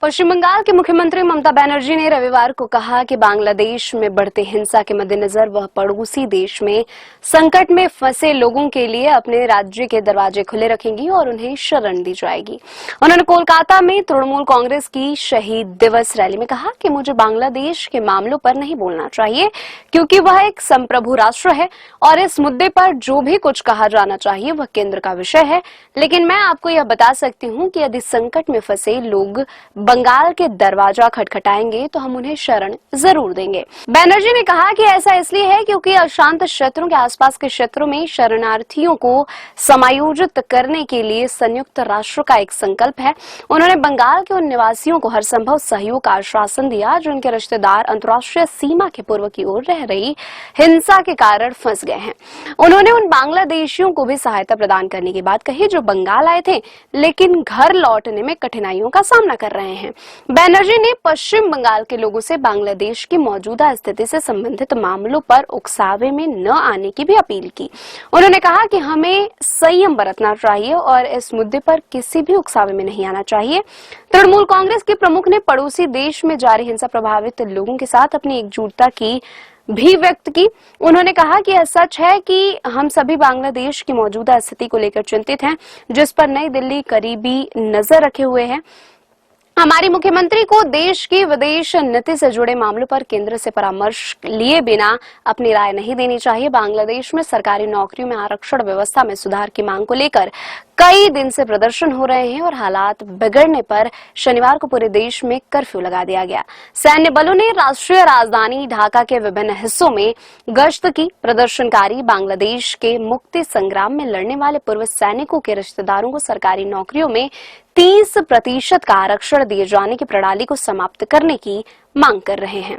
पश्चिम बंगाल के मुख्यमंत्री ममता बनर्जी ने रविवार को कहा कि बांग्लादेश में बढ़ते हिंसा के मद्देनजर वह पड़ोसी देश में संकट में फंसे लोगों के लिए अपने राज्य के दरवाजे खुले रखेंगी और उन्हें शरण दी जाएगी। उन्होंने कोलकाता में तृणमूल कांग्रेस की शहीद दिवस रैली में कहा कि मुझे बांग्लादेश के मामलों पर नहीं बोलना चाहिए क्योंकि वह एक संप्रभु राष्ट्र है और इस मुद्दे पर जो भी कुछ कहा जाना चाहिए वह केंद्र का विषय है। लेकिन मैं आपको यह बता सकती हूँ कि यदि संकट में फंसे लोग बंगाल के दरवाजा खटखटाएंगे तो हम उन्हें शरण जरूर देंगे। बनर्जी ने कहा कि ऐसा इसलिए है क्योंकि अशांत क्षेत्रों के आसपास के क्षेत्रों में शरणार्थियों को समायोजित करने के लिए संयुक्त राष्ट्र का एक संकल्प है। उन्होंने बंगाल के उन निवासियों को हर संभव सहयोग का आश्वासन दिया जो उनके रिश्तेदार अंतर्राष्ट्रीय सीमा के पूर्व की ओर रह रही हिंसा के कारण फंस गए हैं। उन्होंने उन बांग्लादेशियों को भी सहायता प्रदान करने की बात कही जो बंगाल आए थे लेकिन घर लौटने में कठिनाइयों का सामना कर रहे हैं। बनर्जी ने पश्चिम बंगाल के लोगों से बांग्लादेश की मौजूदा स्थिति से संबंधित मामलों पर उकसावे में न आने की भी अपील की। उन्होंने कहा कि हमें संयम बरतना चाहिए और इस मुद्दे पर किसी भी उकसावे में नहीं आना चाहिए। तृणमूल कांग्रेस के प्रमुख ने पड़ोसी देश में जारी हिंसा प्रभावित लोगों के साथ अपनी एकजुटता की भी व्यक्त की। उन्होंने कहा कि यह सच है कि हम सभी बांग्लादेश की मौजूदा स्थिति को लेकर चिंतित हैं, जिस पर नई दिल्ली करीबी नजर रखे हुए है। हमारी मुख्यमंत्री को देश की विदेश नीति से जुड़े मामलों पर केंद्र से परामर्श लिए बिना अपनी राय नहीं देनी चाहिए। बांग्लादेश में सरकारी नौकरियों में आरक्षण व्यवस्था में सुधार की मांग को लेकर कई दिन से प्रदर्शन हो रहे हैं और हालात बिगड़ने पर शनिवार को पूरे देश में कर्फ्यू लगा दिया गया। सैन्य बलों ने राष्ट्रीय राजधानी ढाका के विभिन्न हिस्सों में गश्त की। प्रदर्शनकारी बांग्लादेश के मुक्ति संग्राम में लड़ने वाले पूर्व सैनिकों के रिश्तेदारों को सरकारी नौकरियों में 30% का आरक्षण दिए जाने की प्रणाली को समाप्त करने की मांग कर रहे हैं।